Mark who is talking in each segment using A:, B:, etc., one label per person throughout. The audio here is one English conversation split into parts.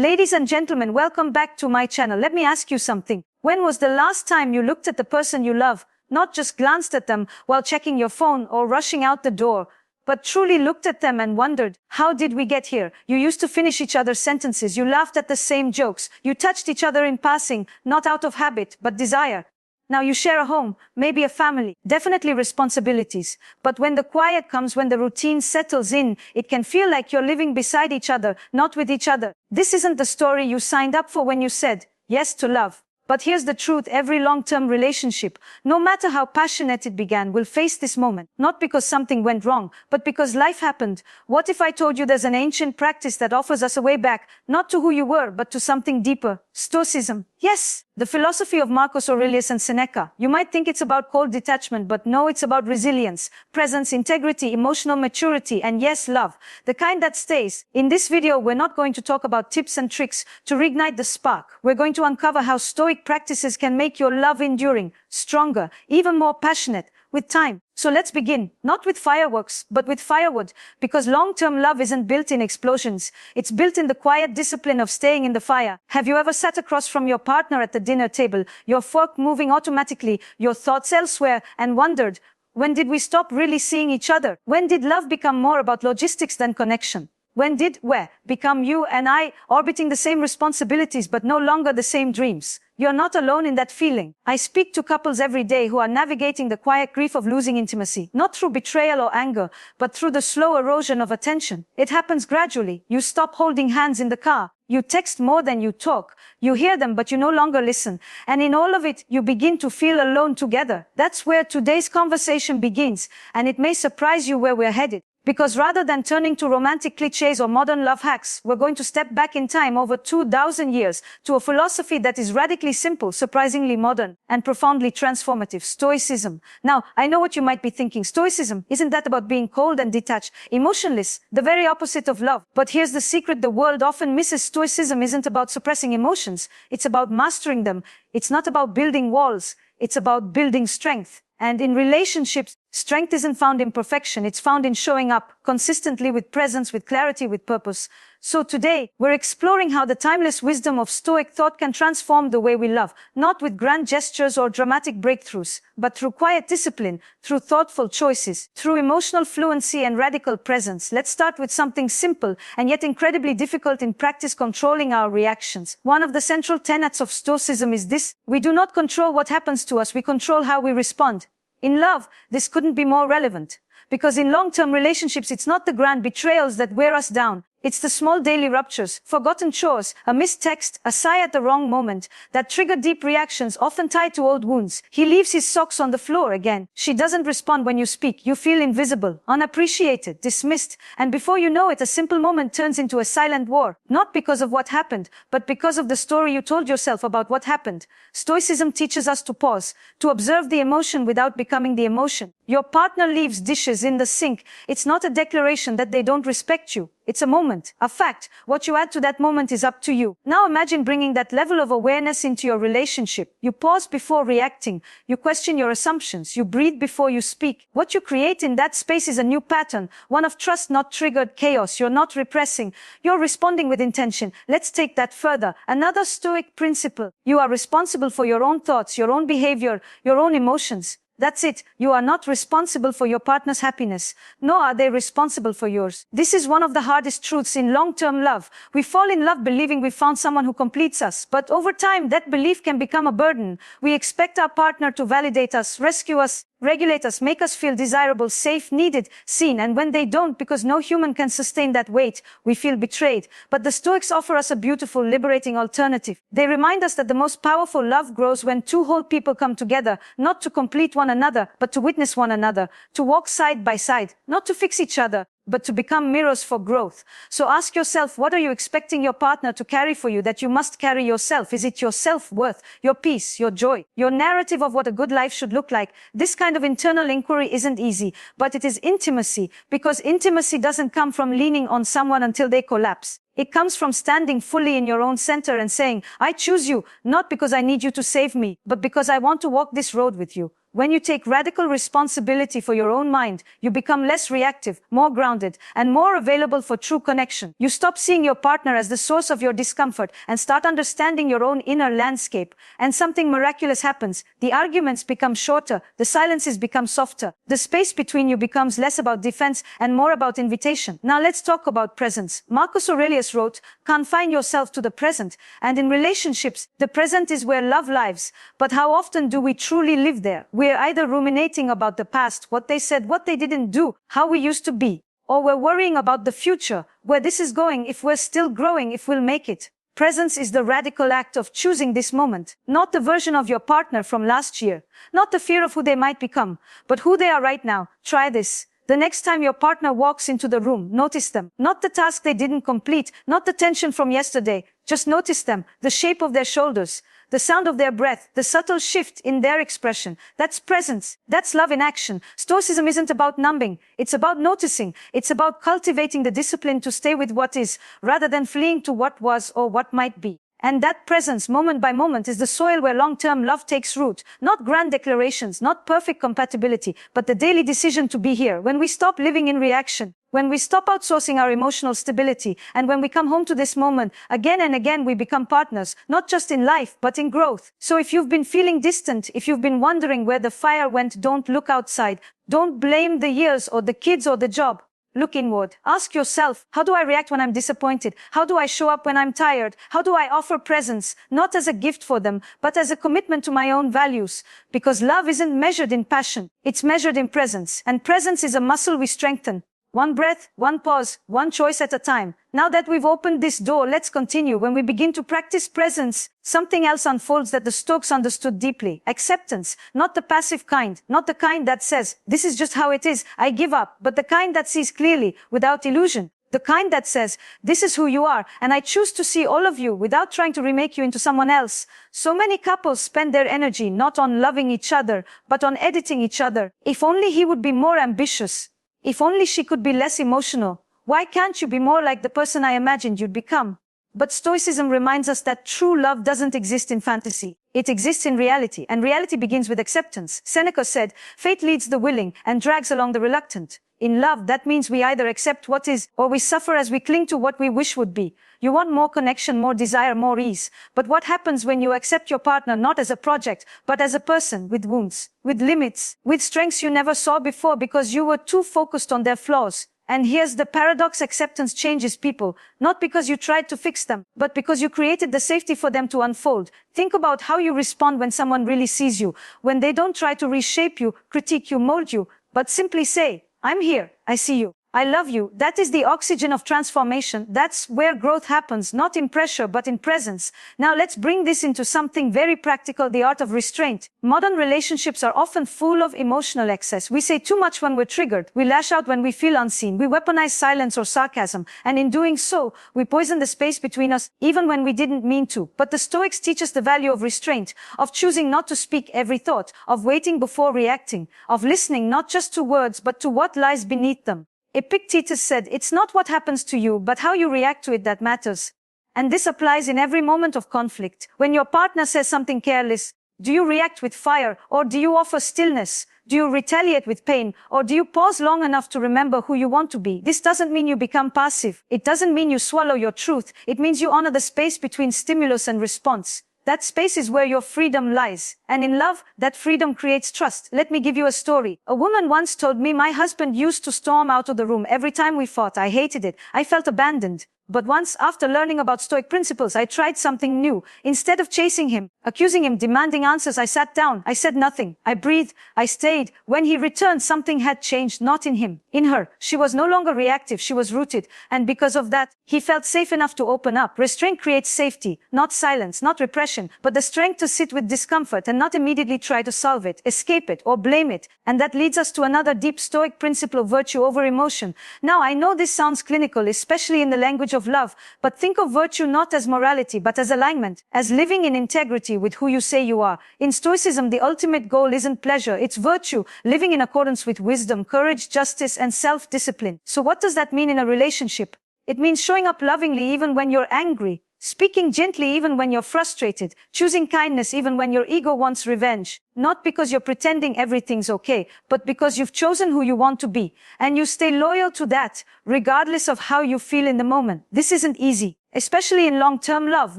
A: Ladies and gentlemen, welcome back to my channel. Let me ask you something. When was the last time you looked at the person you love, not just glanced at them while checking your phone or rushing out the door, but truly looked at them and wondered, how did we get here? You used to finish each other's sentences. You laughed at the same jokes. You touched each other in passing, not out of habit, but desire. Now you share a home, maybe a family, definitely responsibilities. But when the quiet comes, when the routine settles in, it can feel like you're living beside each other, not with each other. This isn't the story you signed up for when you said yes to love. But here's the truth, every long-term relationship, no matter how passionate it began, will face this moment. Not because something went wrong, but because life happened. What if I told you there's an ancient practice that offers us a way back, not to who you were, but to something deeper? Stoicism. Yes, the philosophy of Marcus Aurelius and Seneca. You might think it's about cold detachment, but no, it's about resilience, presence, integrity, emotional maturity, and yes, love. The kind that stays. In this video, we're not going to talk about tips and tricks to reignite the spark. We're going to uncover how Stoic practices can make your love enduring, stronger, even more passionate with time. So let's begin, not with fireworks, but with firewood, because long-term love isn't built in explosions. It's built in the quiet discipline of staying in the fire. Have you ever sat across from your partner at the dinner table, your fork moving automatically, your thoughts elsewhere, and wondered, when did we stop really seeing each other? When did love become more about logistics than connection? When did become you and I orbiting the same responsibilities but no longer the same dreams? You're not alone in that feeling. I speak to couples every day who are navigating the quiet grief of losing intimacy, not through betrayal or anger, but through the slow erosion of attention. It happens gradually. You stop holding hands in the car. You text more than you talk. You hear them, but you no longer listen. And in all of it, you begin to feel alone together. That's where today's conversation begins, and it may surprise you where we're headed. Because rather than turning to romantic cliches or modern love hacks, we're going to step back in time over 2,000 years to a philosophy that is radically simple, surprisingly modern, and profoundly transformative: Stoicism. Now, I know what you might be thinking. Stoicism, isn't that about being cold and detached, emotionless, the very opposite of love? But here's the secret the world often misses. Stoicism isn't about suppressing emotions. It's about mastering them. It's not about building walls. It's about building strength. And in relationships, strength isn't found in perfection. It's found in showing up consistently, with presence, with clarity, with purpose. So today, we're exploring how the timeless wisdom of Stoic thought can transform the way we love, not with grand gestures or dramatic breakthroughs, but through quiet discipline, through thoughtful choices, through emotional fluency and radical presence. Let's start with something simple and yet incredibly difficult in practice: controlling our reactions. One of the central tenets of Stoicism is this: we do not control what happens to us, we control how we respond. In love, this couldn't be more relevant. Because in long-term relationships, it's not the grand betrayals that wear us down. It's the small daily ruptures, forgotten chores, a missed text, a sigh at the wrong moment, that trigger deep reactions often tied to old wounds. He leaves his socks on the floor again. She doesn't respond when you speak. You feel invisible, unappreciated, dismissed. And before you know it, a simple moment turns into a silent war. Not because of what happened, but because of the story you told yourself about what happened. Stoicism teaches us to pause, to observe the emotion without becoming the emotion. Your partner leaves dishes in the sink. It's not a declaration that they don't respect you. It's a moment, a fact. What you add to that moment is up to you. Now imagine bringing that level of awareness into your relationship. You pause before reacting. You question your assumptions. You breathe before you speak. What you create in that space is a new pattern, one of trust, not triggered chaos. You're not repressing. You're responding with intention. Let's take that further. Another Stoic principle: you are responsible for your own thoughts, your own behavior, your own emotions. That's it. You are not responsible for your partner's happiness, nor are they responsible for yours. This is one of the hardest truths in long-term love. We fall in love believing we found someone who completes us, but over time that belief can become a burden. We expect our partner to validate us, rescue us, regulate us, make us feel desirable, safe, needed, seen, and when they don't, because no human can sustain that weight, we feel betrayed. But the Stoics offer us a beautiful, liberating alternative. They remind us that the most powerful love grows when two whole people come together, not to complete one another, but to witness one another, to walk side by side, not to fix each other, but to become mirrors for growth. So ask yourself, what are you expecting your partner to carry for you that you must carry yourself? Is it your self-worth, your peace, your joy, your narrative of what a good life should look like? This kind of internal inquiry isn't easy, but it is intimacy, because intimacy doesn't come from leaning on someone until they collapse. It comes from standing fully in your own center and saying, I choose you, not because I need you to save me, but because I want to walk this road with you. When you take radical responsibility for your own mind, you become less reactive, more grounded, and more available for true connection. You stop seeing your partner as the source of your discomfort and start understanding your own inner landscape. And something miraculous happens. The arguments become shorter, the silences become softer, the space between you becomes less about defense and more about invitation. Now let's talk about presence. Marcus Aurelius wrote, "Confine yourself to the present." And in relationships, the present is where love lives. But how often do we truly live there? We're either ruminating about the past, what they said, what they didn't do, how we used to be, or we're worrying about the future, where this is going, if we're still growing, if we'll make it. Presence is the radical act of choosing this moment, not the version of your partner from last year, not the fear of who they might become, but who they are right now. Try this. The next time your partner walks into the room, notice them. Not the task they didn't complete, not the tension from yesterday. Just notice them, the shape of their shoulders, the sound of their breath, the subtle shift in their expression. That's presence. That's love in action. Stoicism isn't about numbing. It's about noticing. It's about cultivating the discipline to stay with what is, rather than fleeing to what was or what might be. And that presence, moment by moment, is the soil where long-term love takes root. Not grand declarations, not perfect compatibility, but the daily decision to be here. When we stop living in reaction, when we stop outsourcing our emotional stability, and when we come home to this moment, again and again we become partners, not just in life, but in growth. So if you've been feeling distant, if you've been wondering where the fire went, don't look outside. Don't blame the years or the kids or the job. Look inward. Ask yourself, how do I react when I'm disappointed? How do I show up when I'm tired? How do I offer presence, not as a gift for them, but as a commitment to my own values? Because love isn't measured in passion. It's measured in presence. And presence is a muscle we strengthen. One breath, one pause, one choice at a time. Now that we've opened this door, let's continue. When we begin to practice presence, something else unfolds that the Stoics understood deeply. Acceptance, not the passive kind, not the kind that says, this is just how it is, I give up, but the kind that sees clearly, without illusion. The kind that says, this is who you are, and I choose to see all of you without trying to remake you into someone else. So many couples spend their energy not on loving each other, but on editing each other. If only he would be more ambitious. If only she could be less emotional. Why can't you be more like the person I imagined you'd become? But Stoicism reminds us that true love doesn't exist in fantasy. It exists in reality, and reality begins with acceptance. Seneca said, fate leads the willing and drags along the reluctant. In love, that means we either accept what is, or we suffer as we cling to what we wish would be. You want more connection, more desire, more ease. But what happens when you accept your partner not as a project, but as a person with wounds, with limits, with strengths you never saw before because you were too focused on their flaws? And here's the paradox: acceptance changes people, not because you tried to fix them, but because you created the safety for them to unfold. Think about how you respond when someone really sees you, when they don't try to reshape you, critique you, mold you, but simply say, I'm here, I see you. I love you. That is the oxygen of transformation. That's where growth happens, not in pressure, but in presence. Now let's bring this into something very practical, the art of restraint. Modern relationships are often full of emotional excess. We say too much when we're triggered. We lash out when we feel unseen. We weaponize silence or sarcasm. And in doing so, we poison the space between us, even when we didn't mean to. But the Stoics teach us the value of restraint, of choosing not to speak every thought, of waiting before reacting, of listening not just to words, but to what lies beneath them. Epictetus said, it's not what happens to you, but how you react to it that matters. And this applies in every moment of conflict. When your partner says something careless, do you react with fire, or do you offer stillness? Do you retaliate with pain, or do you pause long enough to remember who you want to be? This doesn't mean you become passive. It doesn't mean you swallow your truth. It means you honor the space between stimulus and response. That space is where your freedom lies. And in love, that freedom creates trust. Let me give you a story. A woman once told me my husband used to storm out of the room every time we fought. I hated it. I felt abandoned. But once, after learning about Stoic principles, I tried something new. Instead of chasing him, accusing him, demanding answers, I sat down. I said nothing. I breathed. I stayed. When he returned, something had changed, not in him, in her. She was no longer reactive. She was rooted. And because of that, he felt safe enough to open up. Restraint creates safety, not silence, not repression, but the strength to sit with discomfort and not immediately try to solve it, escape it, or blame it. And that leads us to another deep Stoic principle of virtue over emotion. Now, I know this sounds clinical, especially in the language of love, but think of virtue not as morality, but as alignment, as living in integrity with who you say you are. In Stoicism, the ultimate goal isn't pleasure, it's virtue, living in accordance with wisdom, courage, justice, and self-discipline. So what does that mean in a relationship? It means showing up lovingly even when you're angry, Speaking gently even when you're frustrated, choosing kindness even when your ego wants revenge. Not because you're pretending everything's okay, but because you've chosen who you want to be, and you stay loyal to that, regardless of how you feel in the moment. This isn't easy, especially in long-term love,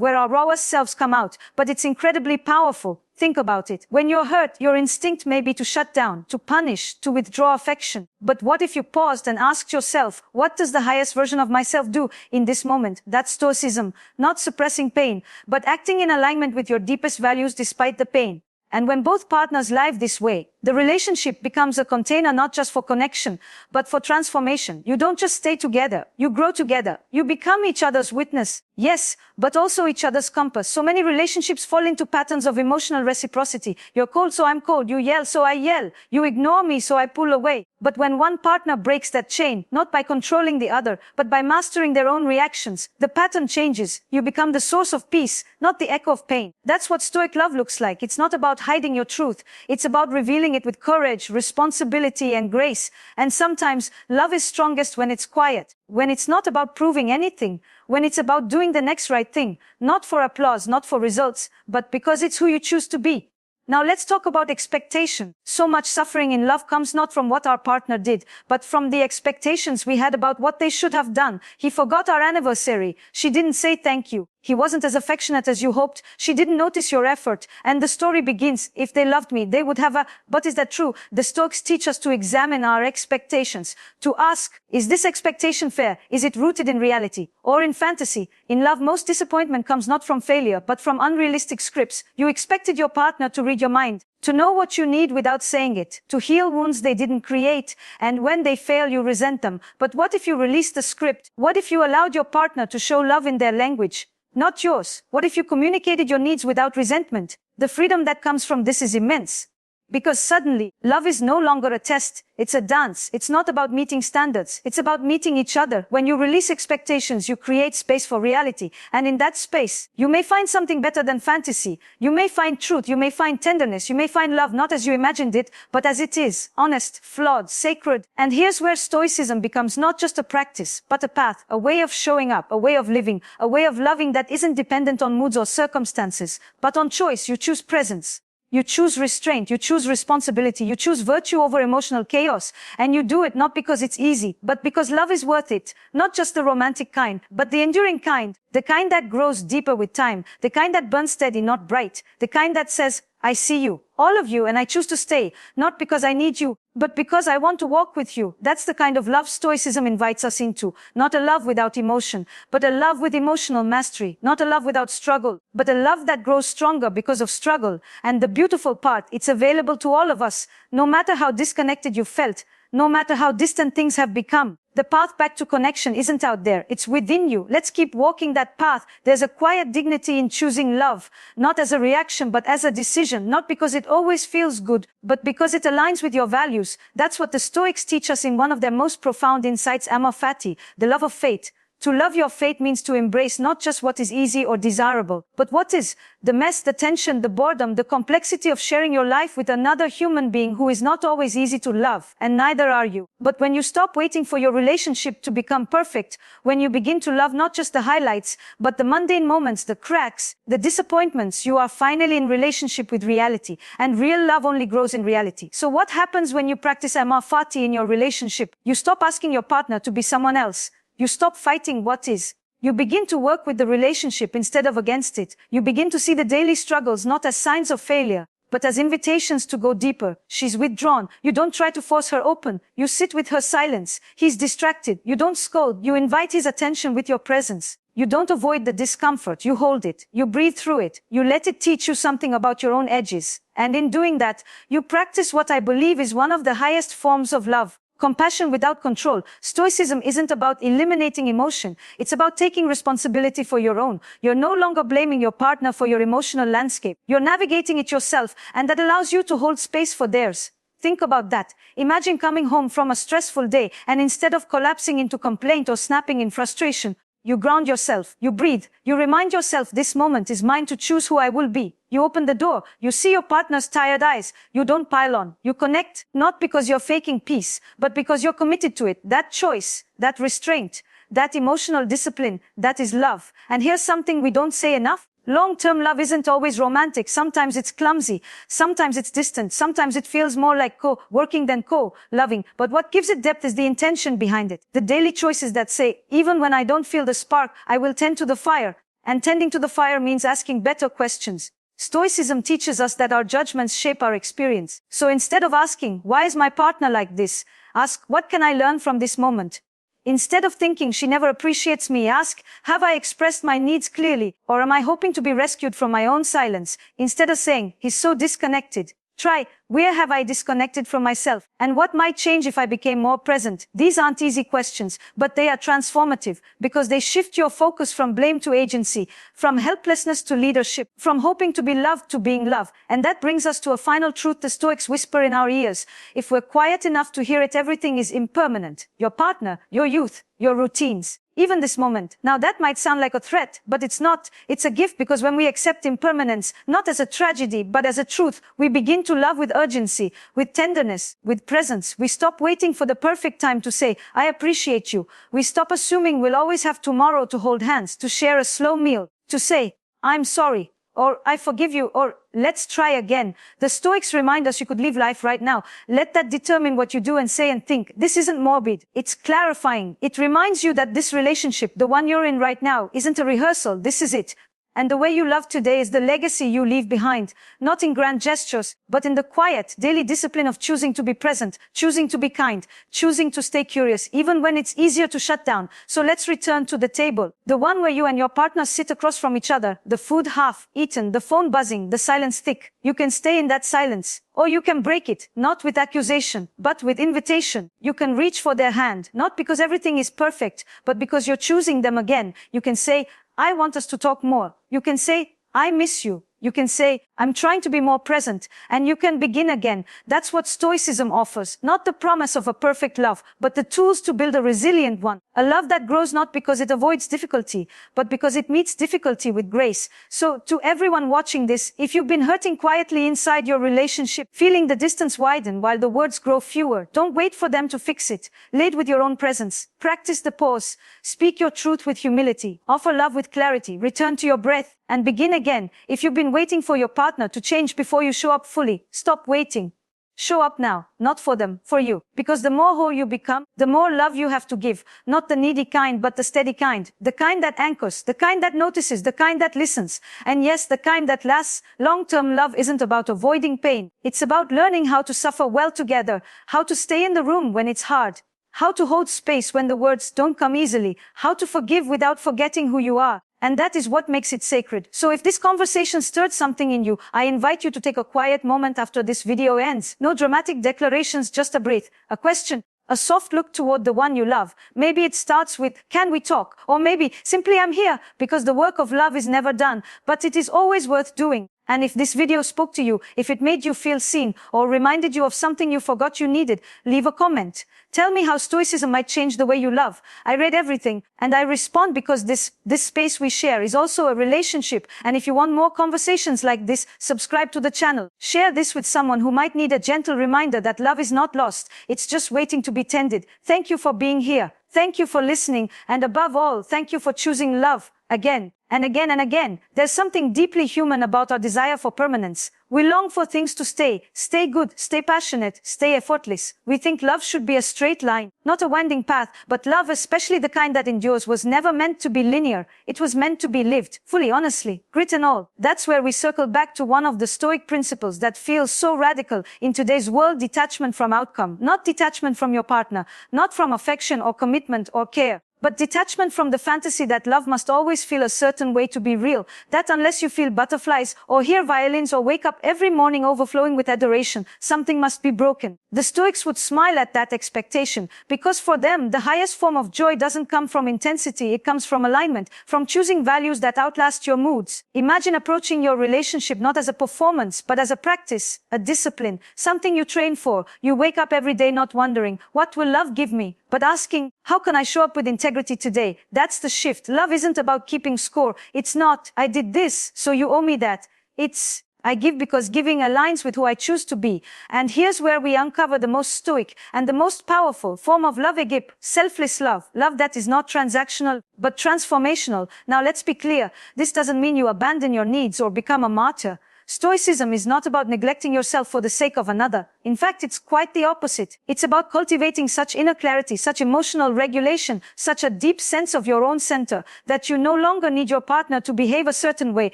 A: where our rawest selves come out, but it's incredibly powerful. Think about it. When you're hurt, your instinct may be to shut down, to punish, to withdraw affection. But what if you paused and asked yourself, what does the highest version of myself do in this moment? That's Stoicism, not suppressing pain, but acting in alignment with your deepest values despite the pain. And when both partners live this way, the relationship becomes a container not just for connection, but for transformation. You don't just stay together, you grow together. You become each other's witness, yes, but also each other's compass. So many relationships fall into patterns of emotional reciprocity. You're cold, so I'm cold. You yell, so I yell. You ignore me, so I pull away. But when one partner breaks that chain, not by controlling the other, but by mastering their own reactions, the pattern changes. You become the source of peace, not the echo of pain. That's what Stoic love looks like. It's not about hiding your truth. It's about revealing it with courage, responsibility, and grace. And sometimes love is strongest when it's quiet, when it's not about proving anything, when it's about doing the next right thing, not for applause, not for results, but because it's who you choose to be. Now let's talk about expectation. So much suffering in love comes not from what our partner did, but from the expectations we had about what they should have done. He forgot our anniversary. She didn't say thank you. He wasn't as affectionate as you hoped. She didn't notice your effort. And the story begins. If they loved me, they would have a... But is that true? The Stoics teach us to examine our expectations, to ask, is this expectation fair? Is it rooted in reality or in fantasy? In love, most disappointment comes not from failure, but from unrealistic scripts. You expected your partner to read your mind, to know what you need without saying it, to heal wounds they didn't create, and when they fail, you resent them. But what if you released the script? What if you allowed your partner to show love in their language, not yours? What if you communicated your needs without resentment? The freedom that comes from this is immense. Because suddenly, love is no longer a test, it's a dance. It's not about meeting standards, it's about meeting each other. When you release expectations, you create space for reality. And in that space, you may find something better than fantasy. You may find truth, you may find tenderness, you may find love not as you imagined it, but as it is, honest, flawed, sacred. And here's where Stoicism becomes not just a practice, but a path, a way of showing up, a way of living, a way of loving that isn't dependent on moods or circumstances, but on choice. You choose presence. You choose restraint, you choose responsibility, you choose virtue over emotional chaos, and you do it not because it's easy, but because love is worth it. Not just the romantic kind, but the enduring kind, the kind that grows deeper with time, the kind that burns steady, not bright, the kind that says, I see you, all of you, and I choose to stay, not because I need you, but because I want to walk with you. That's the kind of love Stoicism invites us into. Not a love without emotion, but a love with emotional mastery. Not a love without struggle, but a love that grows stronger because of struggle. And the beautiful part, it's available to all of us, no matter how disconnected you felt, no matter how distant things have become. The path back to connection isn't out there, it's within you. Let's keep walking that path. There's a quiet dignity in choosing love, not as a reaction, but as a decision, not because it always feels good, but because it aligns with your values. That's what the Stoics teach us in one of their most profound insights, Amor Fati, the love of fate. To love your fate means to embrace not just what is easy or desirable, but what is the mess, the tension, the boredom, the complexity of sharing your life with another human being who is not always easy to love, and neither are you. But when you stop waiting for your relationship to become perfect, when you begin to love not just the highlights, but the mundane moments, the cracks, the disappointments, you are finally in relationship with reality. And real love only grows in reality. So what happens when you practice Amor Fati in your relationship? You stop asking your partner to be someone else. You stop fighting what is. You begin to work with the relationship instead of against it. You begin to see the daily struggles not as signs of failure, but as invitations to go deeper. She's withdrawn. You don't try to force her open. You sit with her silence. He's distracted. You don't scold. You invite his attention with your presence. You don't avoid the discomfort. You hold it. You breathe through it. You let it teach you something about your own edges. And in doing that, you practice what I believe is one of the highest forms of love. Compassion without control. Stoicism isn't about eliminating emotion. It's about taking responsibility for your own. You're no longer blaming your partner for your emotional landscape. You're navigating it yourself, and that allows you to hold space for theirs. Think about that. Imagine coming home from a stressful day, and instead of collapsing into complaint or snapping in frustration, you ground yourself, you breathe, you remind yourself this moment is mine to choose who I will be. You open the door, you see your partner's tired eyes, you don't pile on, you connect, not because you're faking peace, but because you're committed to it. That choice, that restraint, that emotional discipline, that is love. And here's something we don't say enough. Long-term love isn't always romantic. Sometimes it's clumsy. Sometimes it's distant. Sometimes it feels more like co-working than co-loving. But what gives it depth is the intention behind it. The daily choices that say, even when I don't feel the spark, I will tend to the fire. And tending to the fire means asking better questions. Stoicism teaches us that our judgments shape our experience. So instead of asking, why is my partner like this? Ask, what can I learn from this moment? Instead of thinking she never appreciates me, ask, have I expressed my needs clearly, or am I hoping to be rescued from my own silence? Instead of saying, he's so disconnected, try, where have I disconnected from myself? And what might change if I became more present? These aren't easy questions, but they are transformative because they shift your focus from blame to agency, from helplessness to leadership, from hoping to be loved to being loved. And that brings us to a final truth the Stoics whisper in our ears. If we're quiet enough to hear it, everything is impermanent. Your partner, your youth, your routines. Even this moment. Now that might sound like a threat, but it's not. It's a gift because when we accept impermanence, not as a tragedy, but as a truth, we begin to love with urgency, with tenderness, with presence. We stop waiting for the perfect time to say, I appreciate you. We stop assuming we'll always have tomorrow to hold hands, to share a slow meal, to say, I'm sorry, or I forgive you, or let's try again. The Stoics remind us you could live life right now. Let that determine what you do and say and think. This isn't morbid. It's clarifying. It reminds you that this relationship, the one you're in right now, isn't a rehearsal. This is it. And the way you love today is the legacy you leave behind, not in grand gestures, but in the quiet, daily discipline of choosing to be present, choosing to be kind, choosing to stay curious, even when it's easier to shut down. So let's return to the table, the one where you and your partner sit across from each other, the food half eaten, the phone buzzing, the silence thick. You can stay in that silence, or you can break it, not with accusation, but with invitation. You can reach for their hand, not because everything is perfect, but because you're choosing them again. You can say, I want us to talk more. You can say, I miss you. You can say, I'm trying to be more present, and you can begin again. That's what Stoicism offers, not the promise of a perfect love, but the tools to build a resilient one. A love that grows not because it avoids difficulty, but because it meets difficulty with grace. So to everyone watching this, if you've been hurting quietly inside your relationship, feeling the distance widen while the words grow fewer, don't wait for them to fix it. Lead with your own presence. Practice the pause. Speak your truth with humility. Offer love with clarity. Return to your breath and begin again. If you've been waiting for your partner to change before you show up fully, stop waiting. Show up now, not for them, for you. Because the more whole you become, the more love you have to give. Not the needy kind, but the steady kind. The kind that anchors, the kind that notices, the kind that listens. And yes, the kind that lasts. Long-term love isn't about avoiding pain. It's about learning how to suffer well together, how to stay in the room when it's hard, how to hold space when the words don't come easily, how to forgive without forgetting who you are. And that is what makes it sacred. So if this conversation stirred something in you, I invite you to take a quiet moment after this video ends. No dramatic declarations, just a breath, a question, a soft look toward the one you love. Maybe it starts with, can we talk? Or maybe simply, I'm here, because the work of love is never done, but it is always worth doing. And if this video spoke to you, if it made you feel seen, or reminded you of something you forgot you needed, leave a comment. Tell me how Stoicism might change the way you love. I read everything, and I respond because this space we share is also a relationship. And if you want more conversations like this, subscribe to the channel. Share this with someone who might need a gentle reminder that love is not lost. It's just waiting to be tended. Thank you for being here. Thank you for listening. And above all, thank you for choosing love again and again and again. There's something deeply human about our desire for permanence. We long for things to stay good, stay passionate, stay effortless. We think love should be a straight line, not a winding path, but love, especially the kind that endures, was never meant to be linear. It was meant to be lived, fully, honestly, grit and all. That's where we circle back to one of the Stoic principles that feels so radical in today's world: detachment from outcome. Not detachment from your partner, not from affection or commitment or care, but detachment from the fantasy that love must always feel a certain way to be real. That unless you feel butterflies or hear violins or wake up every morning overflowing with adoration, something must be broken. The Stoics would smile at that expectation, because for them, the highest form of joy doesn't come from intensity, it comes from alignment, from choosing values that outlast your moods. Imagine approaching your relationship not as a performance, but as a practice, a discipline, something you train for. You wake up every day not wondering, what will love give me? But asking, how can I show up with integrity today? That's the shift. Love isn't about keeping score. It's not, I did this, so you owe me that. It's, I give because giving aligns with who I choose to be. And here's where we uncover the most stoic and the most powerful form of love, agip, selfless love. Love that is not transactional, but transformational. Now let's be clear. This doesn't mean you abandon your needs or become a martyr. Stoicism is not about neglecting yourself for the sake of another. In fact, it's quite the opposite. It's about cultivating such inner clarity, such emotional regulation, such a deep sense of your own center, that you no longer need your partner to behave a certain way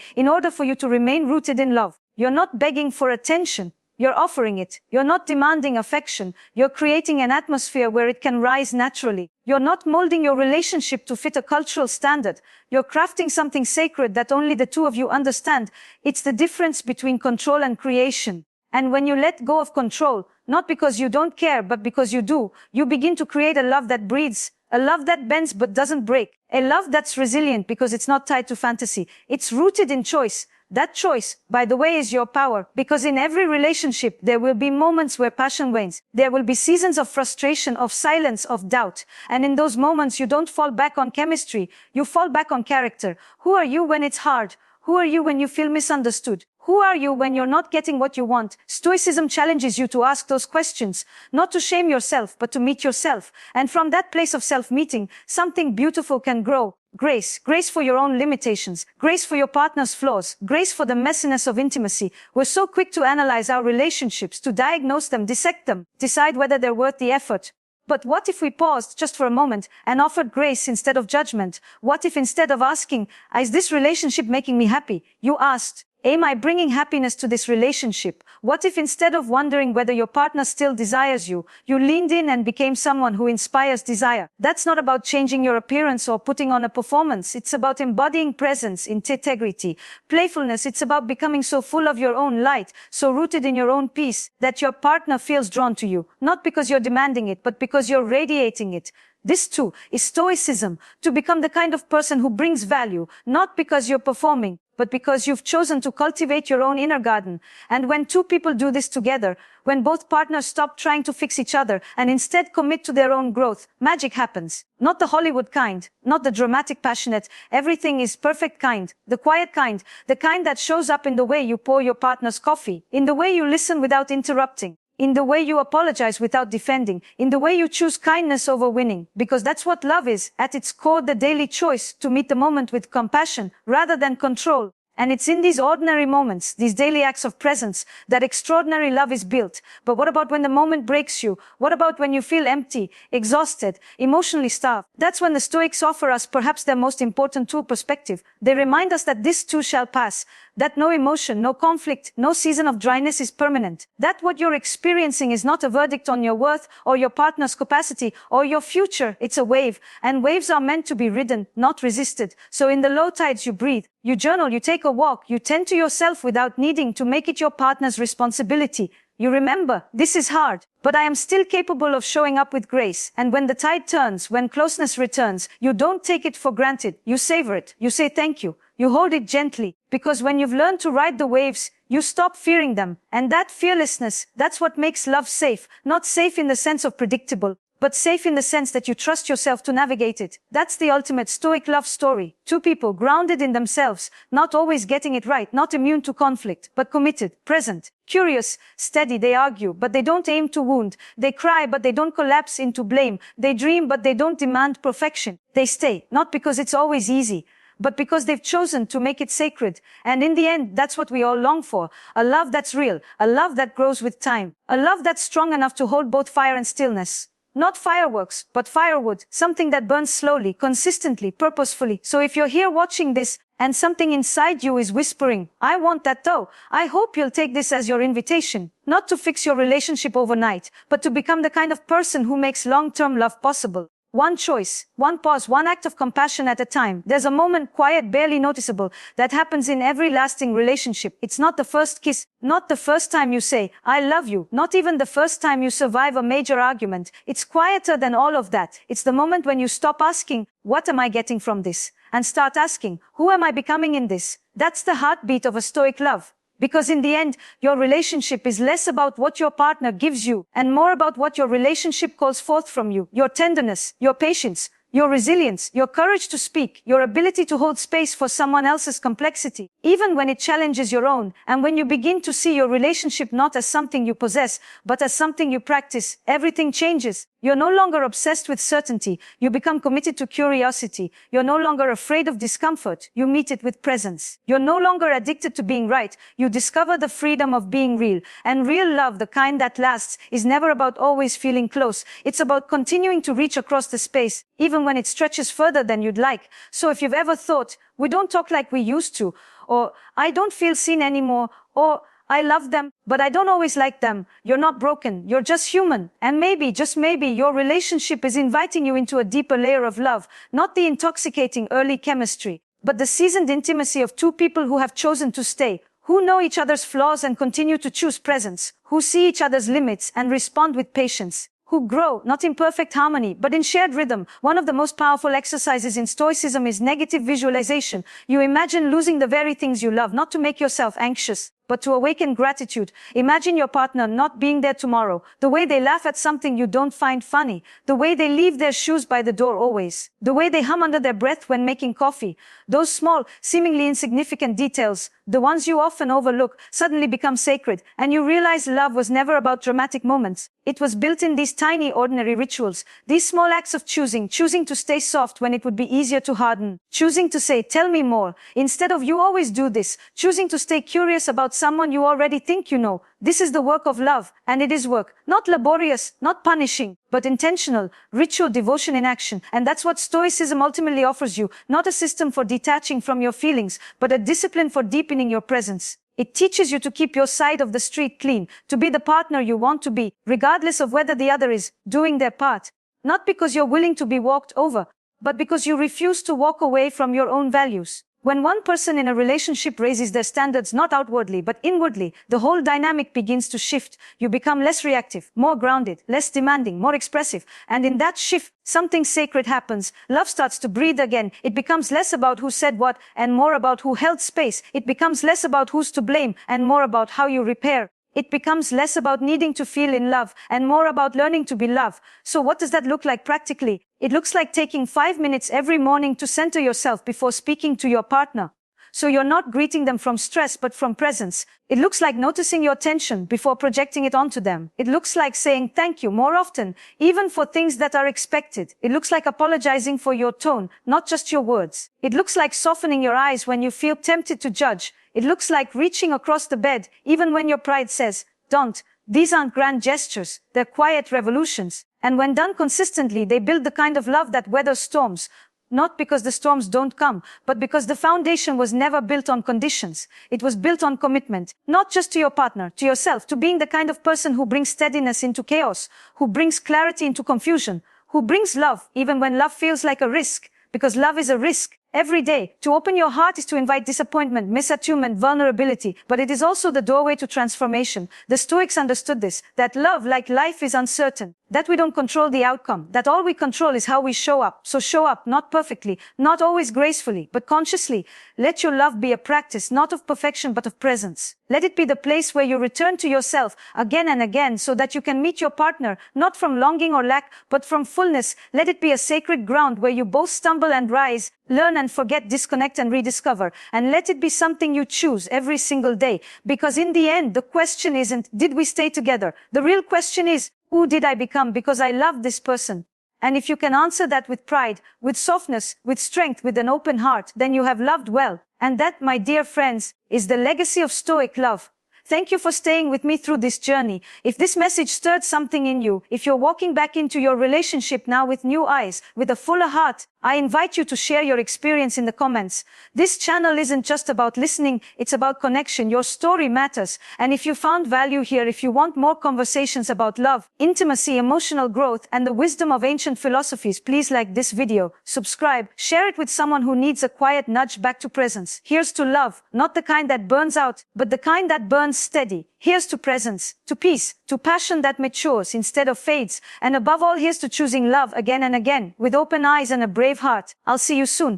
A: in order for you to remain rooted in love. You're not begging for attention. You're offering it. You're not demanding affection. You're creating an atmosphere where it can rise naturally. You're not molding your relationship to fit a cultural standard. You're crafting something sacred that only the two of you understand. It's the difference between control and creation. And when you let go of control, not because you don't care, but because you do, you begin to create a love that breathes, a love that bends but doesn't break, a love that's resilient because it's not tied to fantasy. It's rooted in choice. That choice, by the way, is your power, because in every relationship, there will be moments where passion wanes. There will be seasons of frustration, of silence, of doubt. And in those moments, you don't fall back on chemistry. You fall back on character. Who are you when it's hard? Who are you when you feel misunderstood? Who are you when you're not getting what you want? Stoicism challenges you to ask those questions, not to shame yourself, but to meet yourself. And from that place of self-meeting, something beautiful can grow. Grace. Grace for your own limitations. Grace for your partner's flaws. Grace for the messiness of intimacy. We're so quick to analyze our relationships, to diagnose them, dissect them, decide whether they're worth the effort. But what if we paused just for a moment and offered grace instead of judgment? What if instead of asking, is this relationship making me happy, you asked, am I bringing happiness to this relationship? What if instead of wondering whether your partner still desires you, you leaned in and became someone who inspires desire? That's not about changing your appearance or putting on a performance. It's about embodying presence, integrity, playfulness. It's about becoming so full of your own light, so rooted in your own peace, that your partner feels drawn to you, not because you're demanding it, but because you're radiating it. This too is Stoicism, to become the kind of person who brings value, not because you're performing, but because you've chosen to cultivate your own inner garden. And when two people do this together, when both partners stop trying to fix each other and instead commit to their own growth, magic happens. Not the Hollywood kind, not the dramatic, passionate, everything is perfect kind, the quiet kind, the kind that shows up in the way you pour your partner's coffee, in the way you listen without interrupting, in the way you apologize without defending, in the way you choose kindness over winning, because that's what love is, at its core, the daily choice to meet the moment with compassion rather than control. And it's in these ordinary moments, these daily acts of presence, that extraordinary love is built. But what about when the moment breaks you? What about when you feel empty, exhausted, emotionally starved? That's when the Stoics offer us perhaps their most important tool, perspective. They remind us that this too shall pass, that no emotion, no conflict, no season of dryness is permanent, that what you're experiencing is not a verdict on your worth or your partner's capacity or your future. It's a wave, and waves are meant to be ridden, not resisted. So in the low tides you breathe, you journal, you take a walk, you tend to yourself without needing to make it your partner's responsibility. You remember, this is hard, but I am still capable of showing up with grace. And when the tide turns, when closeness returns, you don't take it for granted. You savor it. You say thank you. You hold it gently. Because when you've learned to ride the waves, you stop fearing them. And that fearlessness, that's what makes love safe. Not safe in the sense of predictable, but safe in the sense that you trust yourself to navigate it. That's the ultimate Stoic love story. Two people grounded in themselves, not always getting it right, not immune to conflict, but committed, present, curious, steady. They argue, but they don't aim to wound. They cry, but they don't collapse into blame. They dream, but they don't demand perfection. They stay, not because it's always easy, but because they've chosen to make it sacred. And in the end, that's what we all long for. A love that's real, a love that grows with time, a love that's strong enough to hold both fire and stillness. Not fireworks, but firewood, something that burns slowly, consistently, purposefully. So if you're here watching this, and something inside you is whispering, I want that though, I hope you'll take this as your invitation, not to fix your relationship overnight, but to become the kind of person who makes long-term love possible. One choice, one pause, one act of compassion at a time. There's a moment, quiet, barely noticeable, that happens in every lasting relationship. It's not the first kiss, not the first time you say, I love you, not even the first time you survive a major argument. It's quieter than all of that. It's the moment when you stop asking, what am I getting from this? And start asking, who am I becoming in this? That's the heartbeat of a Stoic love. Because in the end, your relationship is less about what your partner gives you and more about what your relationship calls forth from you. Your tenderness, your patience, Your resilience, your courage to speak, your ability to hold space for someone else's complexity, even when it challenges your own, and when you begin to see your relationship not as something you possess, but as something you practice, everything changes. You're no longer obsessed with certainty. You become committed to curiosity. You're no longer afraid of discomfort. You meet it with presence. You're no longer addicted to being right. You discover the freedom of being real. And real love, the kind that lasts, is never about always feeling close. It's about continuing to reach across the space, even when it stretches further than you'd like. So if you've ever thought, we don't talk like we used to, or I don't feel seen anymore, or I love them, but I don't always like them, you're not broken, you're just human. And maybe, just maybe, your relationship is inviting you into a deeper layer of love, not the intoxicating early chemistry, but the seasoned intimacy of two people who have chosen to stay, who know each other's flaws and continue to choose presence, who see each other's limits and respond with patience, who grow, not in perfect harmony, but in shared rhythm. One of the most powerful exercises in Stoicism is negative visualization. You imagine losing the very things you love, not to make yourself anxious, but to awaken gratitude. Imagine your partner not being there tomorrow, the way they laugh at something you don't find funny, the way they leave their shoes by the door always, the way they hum under their breath when making coffee. Those small, seemingly insignificant details, the ones you often overlook, suddenly become sacred, and you realize love was never about dramatic moments. It was built in these tiny, ordinary rituals, these small acts of choosing to stay soft when it would be easier to harden, choosing to say, tell me more, instead of you always do this, choosing to stay curious about someone you already think you know. This is the work of love, and it is work, not laborious, not punishing, but intentional, ritual devotion in action. And that's what Stoicism ultimately offers you, not a system for detaching from your feelings, but a discipline for deepening your presence. It teaches you to keep your side of the street clean, to be the partner you want to be, regardless of whether the other is doing their part. Not because you're willing to be walked over, but because you refuse to walk away from your own values. When one person in a relationship raises their standards not outwardly but inwardly, the whole dynamic begins to shift. You become less reactive, more grounded, less demanding, more expressive. And in that shift, something sacred happens. Love starts to breathe again. It becomes less about who said what and more about who held space. It becomes less about who's to blame and more about how you repair. It becomes less about needing to feel in love and more about learning to be loved. So what does that look like practically? It looks like taking 5 minutes every morning to center yourself before speaking to your partner. So you're not greeting them from stress but from presence. It looks like noticing your tension before projecting it onto them. It looks like saying thank you more often, even for things that are expected. It looks like apologizing for your tone, not just your words. It looks like softening your eyes when you feel tempted to judge. It looks like reaching across the bed, even when your pride says, don't. These aren't grand gestures, they're quiet revolutions. And when done consistently, they build the kind of love that weathers storms. Not because the storms don't come, but because the foundation was never built on conditions. It was built on commitment, not just to your partner, to yourself, to being the kind of person who brings steadiness into chaos, who brings clarity into confusion, who brings love even when love feels like a risk, because love is a risk. Every day, to open your heart is to invite disappointment, misattunement, vulnerability, but it is also the doorway to transformation. The Stoics understood this, that love, like life, is uncertain, that we don't control the outcome, that all we control is how we show up. So show up, not perfectly, not always gracefully, but consciously. Let your love be a practice, not of perfection, but of presence. Let it be the place where you return to yourself again and again so that you can meet your partner, not from longing or lack, but from fullness. Let it be a sacred ground where you both stumble and rise, learn and forget, disconnect and rediscover. And let it be something you choose every single day. Because in the end, the question isn't, did we stay together? The real question is, who did I become because I loved this person? And if you can answer that with pride, with softness, with strength, with an open heart, then you have loved well. And that, my dear friends, is the legacy of Stoic love. Thank you for staying with me through this journey. If this message stirred something in you, if you're walking back into your relationship now with new eyes, with a fuller heart, I invite you to share your experience in the comments. This channel isn't just about listening, it's about connection. Your story matters. And if you found value here, if you want more conversations about love, intimacy, emotional growth, and the wisdom of ancient philosophies, please like this video, subscribe, share it with someone who needs a quiet nudge back to presence. Here's to love, not the kind that burns out, but the kind that burns steady. Here's to presence, to peace, to passion that matures instead of fades. And above all, here's to choosing love again and again, with open eyes and a brave heart. I'll see you soon.